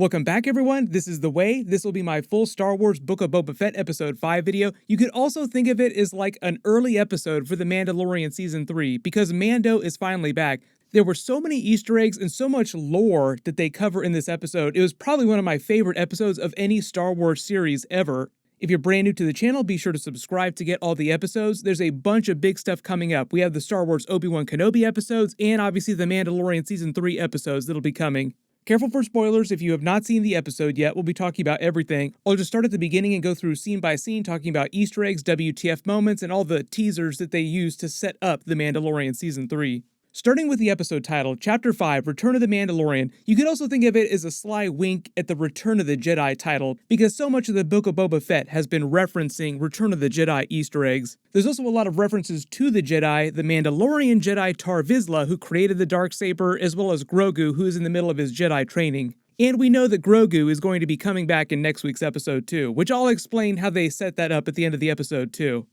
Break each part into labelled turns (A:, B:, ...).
A: Welcome back, everyone. This is The Way. This will be my full Star Wars Book of Boba Fett Episode 5 video. You could also think of it as like an early episode for The Mandalorian Season 3, because Mando is finally back. There were so many Easter eggs and so much lore that they cover in this episode. It was probably one of my favorite episodes of any Star Wars series ever. If you're brand new to the channel, be sure to subscribe to get all the episodes. There's a bunch of big stuff coming up. We have the Star Wars Obi-Wan Kenobi episodes, and obviously the Mandalorian Season 3 episodes that'll be coming. Careful for spoilers if you have not seen the episode yet. We'll be talking about everything. I'll just start at the beginning and go through scene by scene, talking about Easter eggs, WTF moments, and all the teasers that they use to set up The Mandalorian Season 3. Starting with the episode title, Chapter 5, Return of the Mandalorian, you could also think of it as a sly wink at the Return of the Jedi title, because so much of the Book of Boba Fett has been referencing Return of the Jedi Easter eggs. There's also a lot of references to the Jedi, the Mandalorian Jedi Tarre Vizsla, who created the Darksaber, as well as Grogu, who is in the middle of his Jedi training. And we know that Grogu is going to be coming back in next week's episode too, which I'll explain how they set that up at the end of the episode too.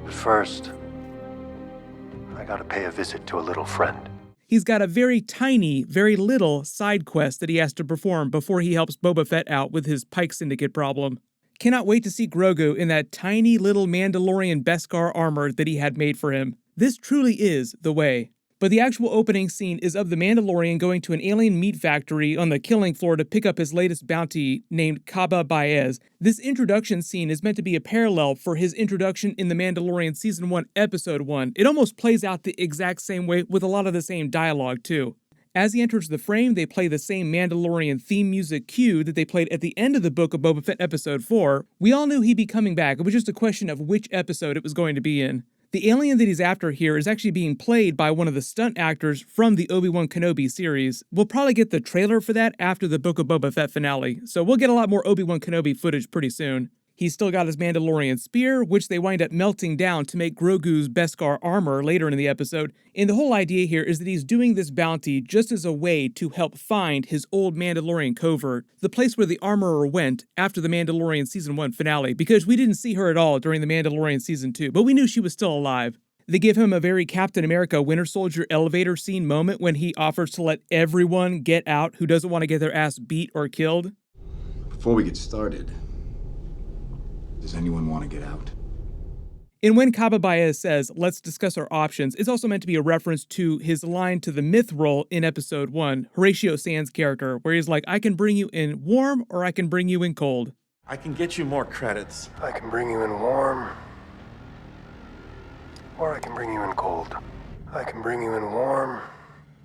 B: But first, I gotta pay a visit to a little friend.
A: He's got a very tiny, very little side quest that he has to perform before he helps Boba Fett out with his pyke syndicate problem. Cannot wait to see Grogu in that tiny little Mandalorian Beskar armor that he had made for him. This truly is the way. But the actual opening scene is of the Mandalorian going to an alien meat factory on the killing floor to pick up his latest bounty named Kaba Baez. This introduction scene is meant to be a parallel for his introduction in The Mandalorian Season 1, Episode 1. It almost plays out the exact same way with a lot of the same dialogue too. As he enters the frame, they play the same Mandalorian theme music cue that they played at the end of the Book of Boba Fett Episode 4. We all knew he'd be coming back, it was just a question of which episode it was going to be in. The alien that he's after here is actually being played by one of the stunt actors from the Obi-Wan Kenobi series. We'll probably get the trailer for that after the Book of Boba Fett finale, so we'll get a lot more Obi-Wan Kenobi footage pretty soon. He's still got his Mandalorian spear, which they wind up melting down to make Grogu's Beskar armor later in the episode, and the whole idea here is that he's doing this bounty just as a way to help find his old Mandalorian covert, the place where the armorer went after the Mandalorian Season 1 finale, because we didn't see her at all during the Mandalorian Season 2, but we knew she was still alive. They give him a very Captain America Winter Soldier elevator scene moment when he offers to let everyone get out who doesn't want to get their ass beat or killed.
C: Before we get started, does anyone want to get out?
A: And when Kaba Baez says, "Let's discuss our options," it's also meant to be a reference to his line to the Mithril in Episode 1, Horatio Sands' character, where he's like, "I can bring you in warm or I can bring you in cold."
D: I can get you more credits.
B: I can bring you in warm, or I can bring you in cold. I can bring you in warm,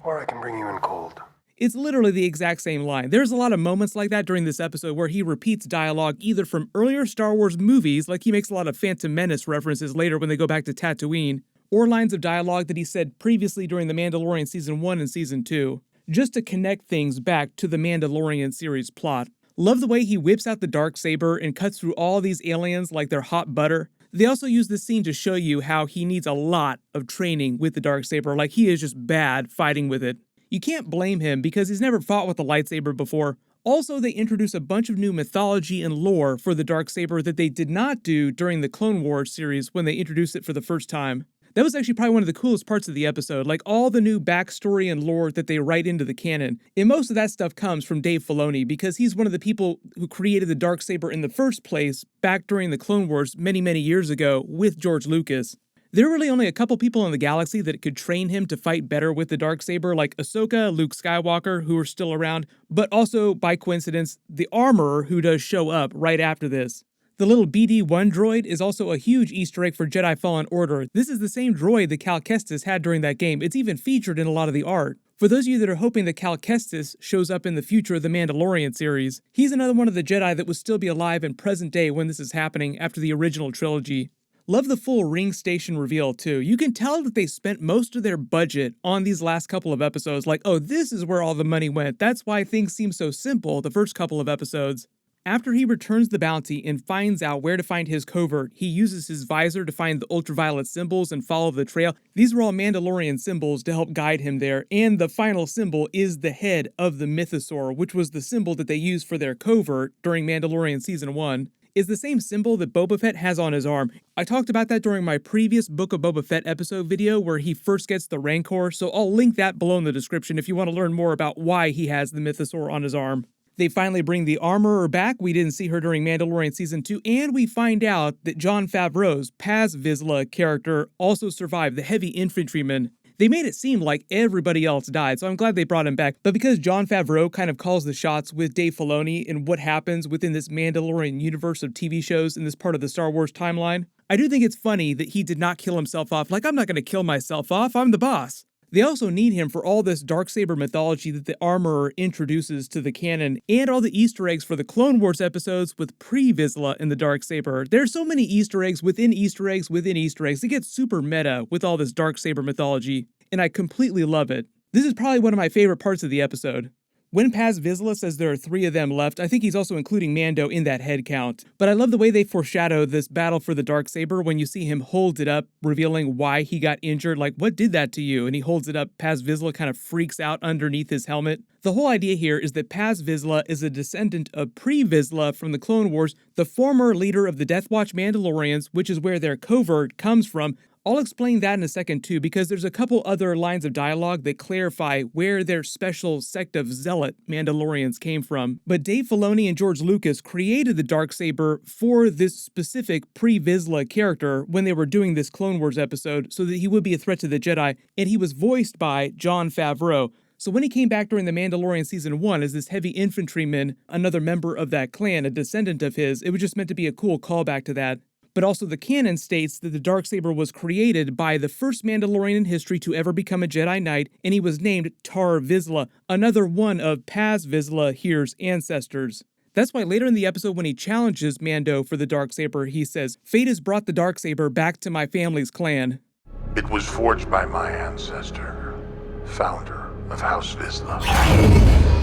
B: or I can bring you in cold.
A: It's literally the exact same line. There's a lot of moments like that during this episode where he repeats dialogue either from earlier Star Wars movies, like he makes a lot of Phantom Menace references later when they go back to Tatooine, or lines of dialogue that he said previously during the Mandalorian Season 1 and Season 2, just to connect things back to the Mandalorian series plot. Love the way he whips out the Darksaber and cuts through all these aliens like they're hot butter. They also use this scene to show you how he needs a lot of training with the Darksaber, like he is just bad fighting with it. You can't blame him because he's never fought with a lightsaber before. Also, they introduce a bunch of new mythology and lore for the Darksaber that they did not do during the Clone Wars series when they introduced it for the first time. That was actually probably one of the coolest parts of the episode, like all the new backstory and lore that they write into the canon. And most of that stuff comes from Dave Filoni because he's one of the people who created the Darksaber in the first place back during the Clone Wars many, many years ago with George Lucas. There are really only a couple people in the galaxy that could train him to fight better with the Darksaber, like Ahsoka, Luke Skywalker, who are still around, but also, by coincidence, the Armorer, who does show up right after this. The little BD-1 droid is also a huge Easter egg for Jedi Fallen Order. This is the same droid that Cal Kestis had during that game. It's even featured in a lot of the art. For those of you that are hoping that Cal Kestis shows up in the future of the Mandalorian series, he's another one of the Jedi that will still be alive in present day when this is happening after the original trilogy. Love the full ring station reveal too. You can tell that they spent most of their budget on these last couple of episodes, like, oh, this is where all the money went. That's why things seem so simple the first couple of episodes. After he returns the bounty and finds out where to find his covert, he uses his visor to find the ultraviolet symbols and follow the trail. These were all Mandalorian symbols to help guide him there, and the final symbol is the head of the mythosaur, which was the symbol that they used for their covert during Mandalorian Season 1. Is the same symbol that Boba Fett has on his arm. I talked about that during my previous Book of Boba Fett episode video where he first gets the Rancor, so I'll link that below in the description if you want to learn more about why he has the mythosaur on his arm. They finally bring the Armorer back. We didn't see her during Mandalorian Season 2, and we find out that Jon Favreau's Paz Vizsla character also survived, the heavy infantryman. They made it seem like everybody else died, so I'm glad they brought him back. But because Jon Favreau kind of calls the shots with Dave Filoni and what happens within this Mandalorian universe of TV shows in this part of the Star Wars timeline, I do think it's funny that he did not kill himself off. Like, I'm not going to kill myself off, I'm the boss. They also need him for all this Darksaber mythology that the Armorer introduces to the canon, and all the Easter eggs for the Clone Wars episodes with pre-Vizsla in the Darksaber. There's so many Easter eggs within Easter eggs within Easter eggs. It gets super meta with all this Darksaber mythology, and I completely love it. This is probably one of my favorite parts of the episode. When Paz Vizsla says there are 3 of them left, I think he's also including Mando in that head count. But I love the way they foreshadow this battle for the Darksaber when you see him hold it up, revealing why he got injured. Like, what did that to you? And he holds it up. Paz Vizsla kind of freaks out underneath his helmet. The whole idea here is that Paz Vizsla is a descendant of pre-Vizsla from the Clone Wars, the former leader of the Death Watch Mandalorians, which is where their covert comes from. I'll explain that in a second too, because there's a couple other lines of dialogue that clarify where their special sect of zealot Mandalorians came from. But Dave Filoni and George Lucas created the Darksaber for this specific pre-Vizsla character when they were doing this Clone Wars episode, so that he would be a threat to the Jedi, and he was voiced by Jon Favreau. So when he came back during the Mandalorian Season 1 as this heavy infantryman, another member of that clan, a descendant of his, it was just meant to be a cool callback to that. But also the canon states that the Darksaber was created by the first Mandalorian in history to ever become a Jedi Knight, and he was named Tarre Vizsla, another one of Paz Vizsla here's ancestors. That's why later in the episode when he challenges Mando for the Darksaber, he says, "Fate has brought the Darksaber back to my family's clan."
E: It was forged by my ancestor, founder of House Vizsla.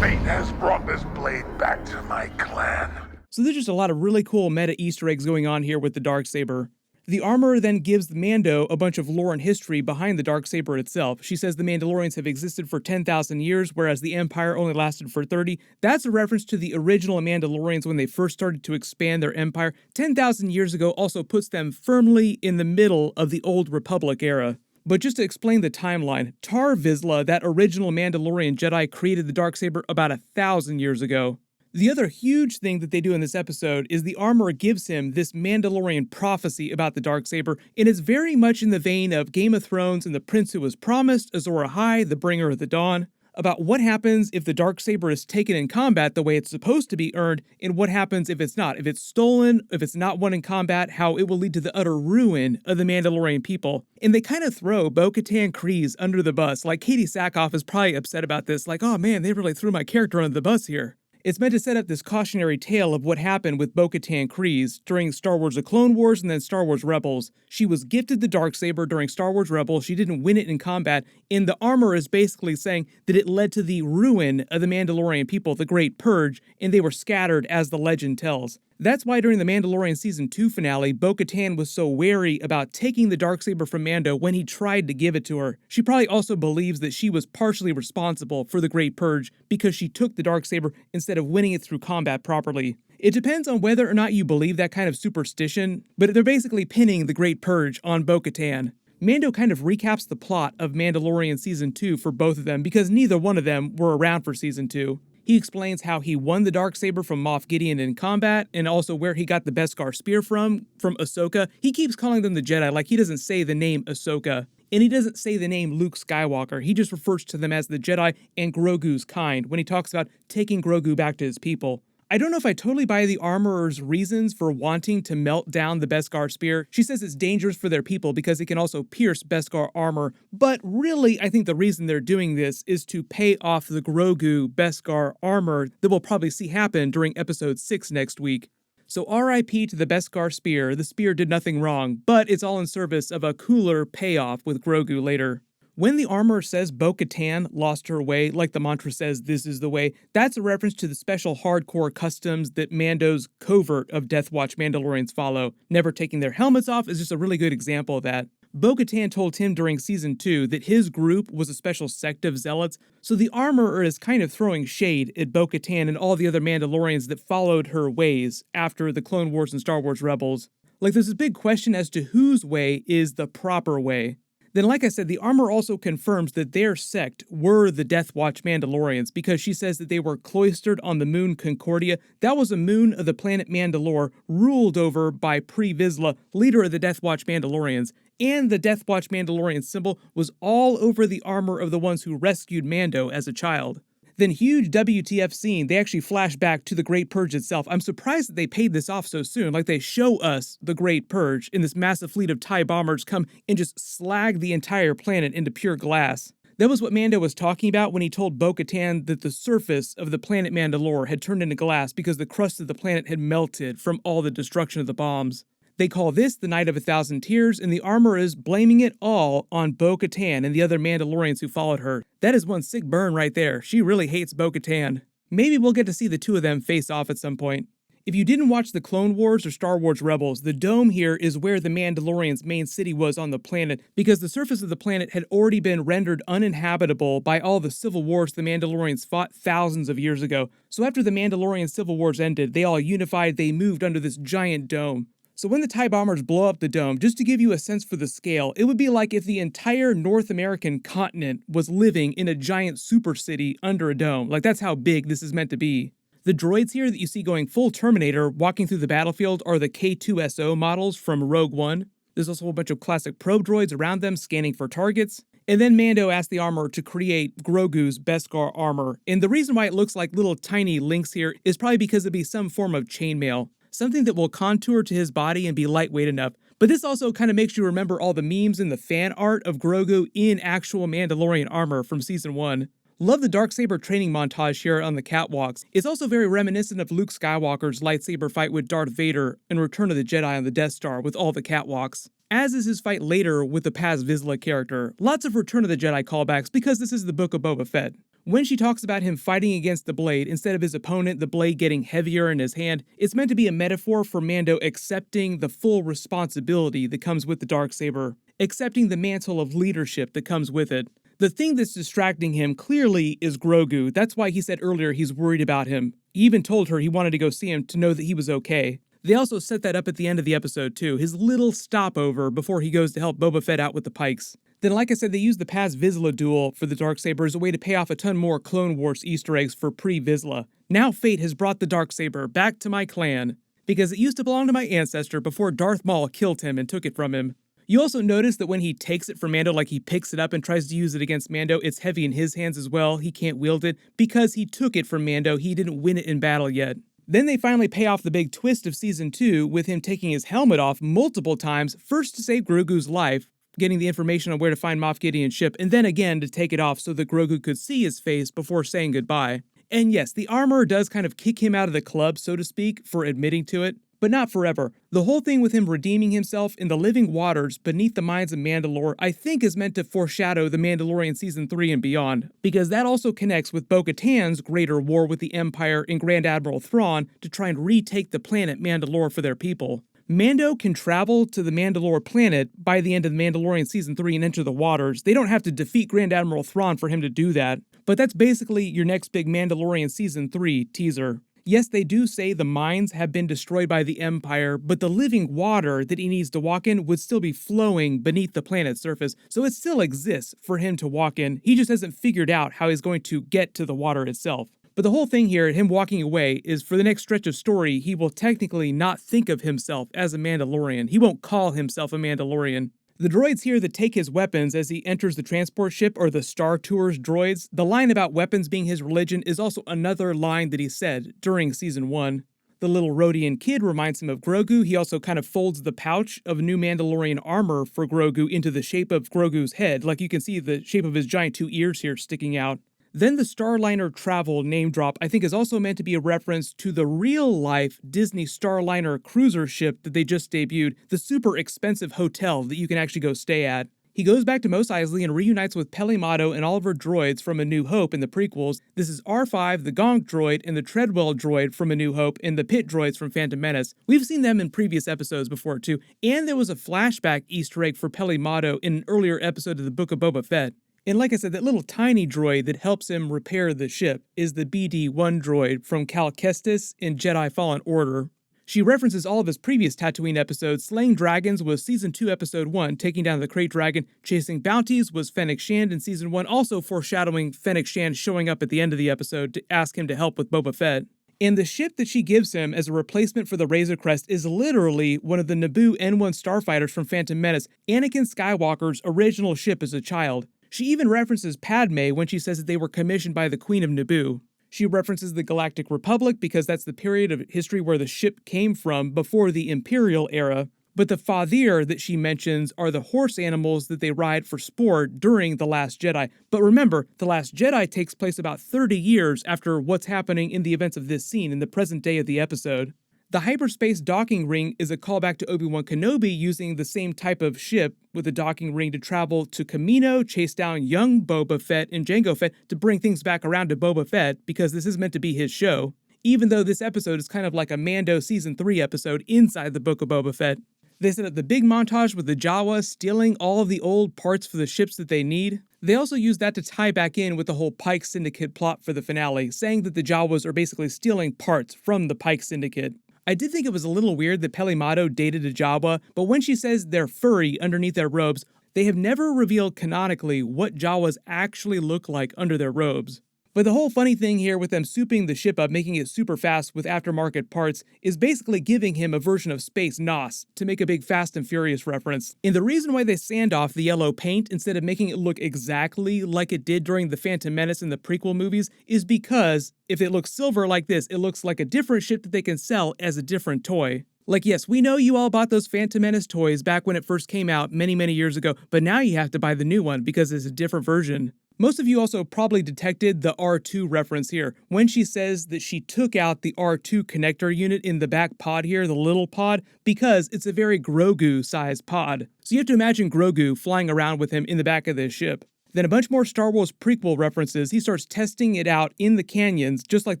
E: Fate has brought this blade back to my clan.
A: So there's just a lot of really cool meta Easter eggs going on here with the Darksaber. The Armorer then gives Mando a bunch of lore and history behind the Darksaber itself. She says the Mandalorians have existed for 10,000 years, whereas the Empire only lasted for 30. That's a reference to the original Mandalorians when they first started to expand their empire. 10,000 years ago also puts them firmly in the middle of the Old Republic era. But just to explain the timeline, Tarre Vizsla, that original Mandalorian Jedi, created the Darksaber about 1,000 years ago. The other huge thing that they do in this episode is the Armorer gives him this Mandalorian prophecy about the Darksaber, and it's very much in the vein of Game of Thrones and the Prince Who Was Promised, Azor Ahai, the Bringer of the Dawn, about what happens if the Darksaber is taken in combat the way it's supposed to be earned, and what happens if it's not. If it's stolen, if it's not won in combat, how it will lead to the utter ruin of the Mandalorian people. And they kind of throw Bo Katan Kryze under the bus. Like, Katie Sackhoff is probably upset about this, like, oh man, they really threw my character under the bus here. It's meant to set up this cautionary tale of what happened with Bo Katan Kryze during Star Wars The Clone Wars and then Star Wars Rebels. She was gifted the Darksaber during Star Wars Rebels. She didn't win it in combat, and the Armorer is basically saying that it led to the ruin of the Mandalorian people, the Great Purge, and they were scattered as the legend tells. That's why during the Mandalorian Season 2 finale, Bo Katan was so wary about taking the Darksaber from Mando when he tried to give it to her. She probably also believes that she was partially responsible for the Great Purge because she took the Darksaber instead of winning it through combat properly. It depends on whether or not you believe that kind of superstition, but they're basically pinning the Great Purge on Bo Katan. Mando kind of recaps the plot of Mandalorian Season 2 for both of them because neither one of them were around for Season 2. He explains how he won the Darksaber from Moff Gideon in combat, and also where he got the Beskar spear from Ahsoka. He keeps calling them the Jedi, like he doesn't say the name Ahsoka. And he doesn't say the name Luke Skywalker. He just refers to them as the Jedi and Grogu's kind when he talks about taking Grogu back to his people. I don't know if I totally buy the Armorer's reasons for wanting to melt down the Beskar spear. She says it's dangerous for their people because it can also pierce Beskar armor, but really I think the reason they're doing this is to pay off the Grogu Beskar armor that we'll probably see happen during episode 6 next week. So RIP to the Beskar spear. The spear did nothing wrong, but it's all in service of a cooler payoff with Grogu later. When the Armorer says Bo Katan lost her way, like the mantra says this is the way, that's a reference to the special hardcore customs that Mando's covert of Death Watch Mandalorians follow. Never taking their helmets off is just a really good example of that. Bo Katan told him during Season 2 that his group was a special sect of zealots, so the Armorer is kind of throwing shade at Bo Katan and all the other Mandalorians that followed her ways after the Clone Wars and Star Wars Rebels. Like, there's this big question as to whose way is the proper way. Then, like I said, the armor also confirms that their sect were the Death Watch Mandalorians, because she says that they were cloistered on the moon Concordia. That was a moon of the planet Mandalore, ruled over by Vizsla, leader of the Death Watch Mandalorians. And the Death Watch Mandalorian symbol was all over the armor of the ones who rescued Mando as a child. Then, huge WTF scene, they actually flash back to the Great Purge itself. I'm surprised that they paid this off so soon. Like, they show us the Great Purge, and this massive fleet of TIE bombers come and just slag the entire planet into pure glass. That was what Mando was talking about when he told Bo Katan that the surface of the planet Mandalore had turned into glass because the crust of the planet had melted from all the destruction of the bombs. They call this the Night of 1,000 Tears, and the armor is blaming it all on Bo Katan and the other Mandalorians who followed her. That is one sick burn right there. She really hates Bo Katan. Maybe we'll get to see the two of them face off at some point. If you didn't watch the Clone Wars or Star Wars Rebels, the dome here is where the Mandalorians' main city was on the planet, because the surface of the planet had already been rendered uninhabitable by all the civil wars the Mandalorians fought thousands of years ago. So after the Mandalorian civil wars ended, they all unified, they moved under this giant dome. So when the TIE bombers blow up the dome, just to give you a sense for the scale, it would be like if the entire North American continent was living in a giant super city under a dome. Like, that's how big this is meant to be. The droids here that you see going full Terminator, walking through the battlefield, are the K2SO models from Rogue One. There's also a bunch of classic probe droids around them, scanning for targets. And then Mando asked the armor to create Grogu's Beskar armor. And the reason why it looks like little tiny links here is probably because it'd be some form of chainmail. Something that will contour to his body and be lightweight enough. But this also kind of makes you remember all the memes and the fan art of Grogu in actual Mandalorian armor from Season 1. Love the Darksaber training montage here on the catwalks. It's also very reminiscent of Luke Skywalker's lightsaber fight with Darth Vader in Return of the Jedi on the Death Star with all the catwalks. As is his fight later with the Tarre Vizsla character. Lots of Return of the Jedi callbacks because this is the book of Boba Fett. When she talks about him fighting against the blade, instead of his opponent, the blade getting heavier in his hand, it's meant to be a metaphor for Mando accepting the full responsibility that comes with the Darksaber, accepting the mantle of leadership that comes with it. The thing that's distracting him clearly is Grogu. That's why he said earlier he's worried about him. He even told her he wanted to go see him to know that he was okay. They also set that up at the end of the episode too, his little stopover before he goes to help Boba Fett out with the pikes. Then, like I said, they used the Tarre Vizsla duel for the Darksaber as a way to pay off a ton more Clone Wars Easter eggs for Vizsla. Now fate has brought the Darksaber back to my clan, because it used to belong to my ancestor before Darth Maul killed him and took it from him. You also notice that when he takes it from Mando, like he picks it up and tries to use it against Mando, it's heavy in his hands as well. He can't wield it because he took it from Mando. He didn't win it in battle yet. Then they finally pay off the big twist of Season 2 with him taking his helmet off multiple times, first to save Grogu's life, getting the information on where to find Moff Gideon's ship, and then again to take it off so that Grogu could see his face before saying goodbye. And yes, the armor does kind of kick him out of the club, so to speak, for admitting to it, but not forever. The whole thing with him redeeming himself in the living waters beneath the mines of Mandalore, I think is meant to foreshadow the Mandalorian Season 3 and beyond, because that also connects with Bo Katan's greater war with the Empire and Grand Admiral Thrawn to try and retake the planet Mandalore for their people. Mando can travel to the Mandalore planet by the end of the Mandalorian Season 3 and enter the waters. They don't have to defeat Grand Admiral Thrawn for him to do that, but that's basically your next big Mandalorian Season 3 teaser. Yes, they do say the mines have been destroyed by the Empire, but the living water that he needs to walk in would still be flowing beneath the planet's surface, so it still exists for him to walk in. He just hasn't figured out how he's going to get to the water itself. But the whole thing here, him walking away, is for the next stretch of story, he will technically not think of himself as a Mandalorian. He won't call himself a Mandalorian. The droids here that take his weapons as he enters the transport ship are the Star Tours droids. The line about weapons being his religion is also another line that he said during Season 1. The little Rodian kid reminds him of Grogu. He also kind of folds the pouch of new Mandalorian armor for Grogu into the shape of Grogu's head. Like you can see the shape of his giant two ears here sticking out. Then the Starliner Travel name drop I think is also meant to be a reference to the real-life Disney Starliner cruiser ship that they just debuted, the super expensive hotel that you can actually go stay at. He goes back to Mos Eisley and reunites with Peli Motto and all of her droids from A New Hope in the prequels. This is R5, the Gonk droid, and the Treadwell droid from A New Hope, and the Pit droids from Phantom Menace. We've seen them in previous episodes before too, and there was a flashback Easter egg for Peli Motto in an earlier episode of the Book of Boba Fett. And like I said, that little tiny droid that helps him repair the ship is the BD-1 droid from Cal Kestis in Jedi Fallen Order. She references all of his previous Tatooine episodes. Slaying Dragons was Season 2, Episode 1, taking down the Krayt Dragon. Chasing Bounties was Fennec Shand in Season 1, also foreshadowing Fennec Shand showing up at the end of the episode to ask him to help with Boba Fett. And the ship that she gives him as a replacement for the Razor Crest is literally one of the Naboo N1 starfighters from Phantom Menace, Anakin Skywalker's original ship as a child. She even references Padme when she says that they were commissioned by the Queen of Naboo. She references the Galactic Republic because that's the period of history where the ship came from before the Imperial era. But the Fadir that she mentions are the horse animals that they ride for sport during The Last Jedi. But remember, The Last Jedi takes place about 30 years after what's happening in the events of this scene in the present day of the episode. The hyperspace docking ring is a callback to Obi-Wan Kenobi using the same type of ship with a docking ring to travel to Kamino, chase down young Boba Fett and Jango Fett to bring things back around to Boba Fett because this is meant to be his show, even though this episode is kind of like a Mando Season 3 episode inside the Book of Boba Fett. They set up the big montage with the Jawas stealing all of the old parts for the ships that they need. They also use that to tie back in with the whole Pyke Syndicate plot for the finale, saying that the Jawas are basically stealing parts from the Pyke Syndicate. I did think it was a little weird that Peli Motto dated a Jawa, but when she says they're furry underneath their robes, they have never revealed canonically what Jawas actually look like under their robes. But the whole funny thing here with them souping the ship up, making it super fast with aftermarket parts, is basically giving him a version of Space NOS to make a big Fast and Furious reference. And the reason why they sand off the yellow paint instead of making it look exactly like it did during the Phantom Menace and the prequel movies is because if it looks silver like this, it looks like a different ship that they can sell as a different toy. Like, yes, we know you all bought those Phantom Menace toys back when it first came out many years ago, but now you have to buy the new one because it's a different version. Most of you also probably detected the R2 reference here, when she says that she took out the R2 connector unit in the back pod here, the little pod, because it's a very Grogu-sized pod. So you have to imagine Grogu flying around with him in the back of this ship. Then a bunch more Star Wars prequel references. He starts testing it out in the canyons, just like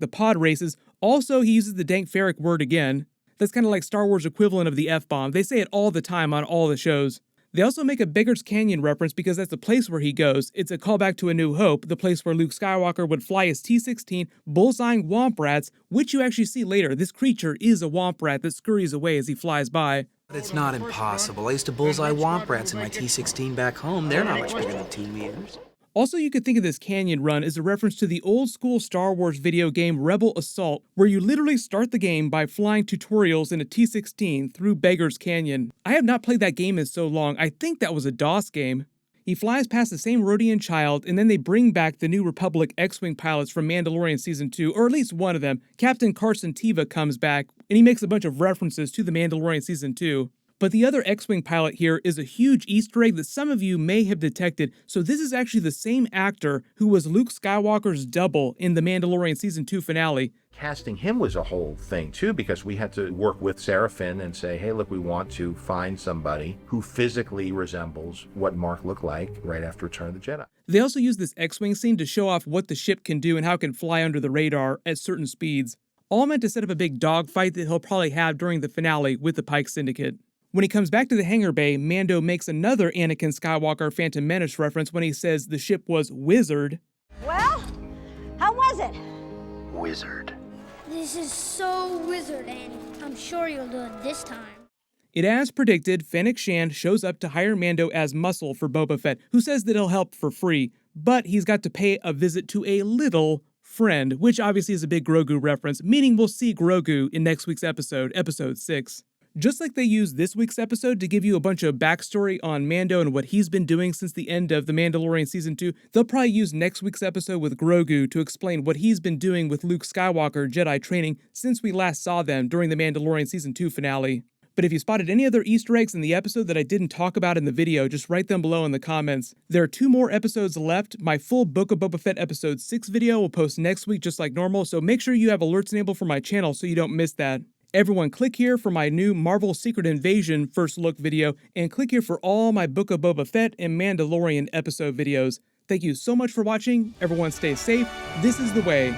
A: the pod races. Also, he uses the dank ferric word again. That's kind of like Star Wars equivalent of the F-bomb. They say it all the time on all the shows. They also make a Beggar's Canyon reference because that's the place where he goes. It's a callback to A New Hope, the place where Luke Skywalker would fly his T-16, bullseyeing womp rats, which you actually see later. This creature is a womp rat that scurries away as he flies by.
F: But it's not impossible. I used to bullseye womp rats in my T-16 back home. They're not much bigger than 2 meters.
A: Also, you could think of this canyon run as a reference to the old school Star Wars video game Rebel Assault, where you literally start the game by flying tutorials in a T-16 through Beggar's Canyon. I have not played that game in so long. I think that was a DOS game. He flies past the same Rodian child, and then they bring back the New Republic X-Wing pilots from Mandalorian Season 2, or at least one of them. Captain Carson Teva comes back, and he makes a bunch of references to the Mandalorian Season 2. But the other X-Wing pilot here is a huge Easter egg that some of you may have detected, so this is actually the same actor who was Luke Skywalker's double in the Mandalorian Season 2 finale.
G: Casting him was a whole thing too, because we had to work with Sarah Finn and say, hey, look, we want to find somebody who physically resembles what Mark looked like right after Return of the Jedi.
A: They also use this X-Wing scene to show off what the ship can do and how it can fly under the radar at certain speeds. All meant to set up a big dogfight that he'll probably have during the finale with the Pyke Syndicate. When he comes back to the hangar bay, Mando makes another Anakin Skywalker Phantom Menace reference when he says the ship was Wizard.
H: Well, how was it?
B: Wizard.
I: This is so wizard, Annie. I'm sure you'll do it this time.
A: It as predicted, Fennec Shand shows up to hire Mando as muscle for Boba Fett, who says that he'll help for free, but he's got to pay a visit to a little friend, which obviously is a big Grogu reference, meaning we'll see Grogu in next week's episode, episode 6. Just like they used this week's episode to give you a bunch of backstory on Mando and what he's been doing since the end of The Mandalorian Season 2, they'll probably use next week's episode with Grogu to explain what he's been doing with Luke Skywalker Jedi training since we last saw them during the Mandalorian Season 2 finale. But if you spotted any other Easter eggs in the episode that I didn't talk about in the video, just write them below in the comments. There are 2 more episodes left. My full Book of Boba Fett Episode 6 video will post next week just like normal, so make sure you have alerts enabled for my channel so you don't miss that. Everyone click here for my new Marvel Secret Invasion first look video, and click here for all my Book of Boba Fett and Mandalorian episode videos. Thank you so much for watching. Everyone stay safe. This is the way.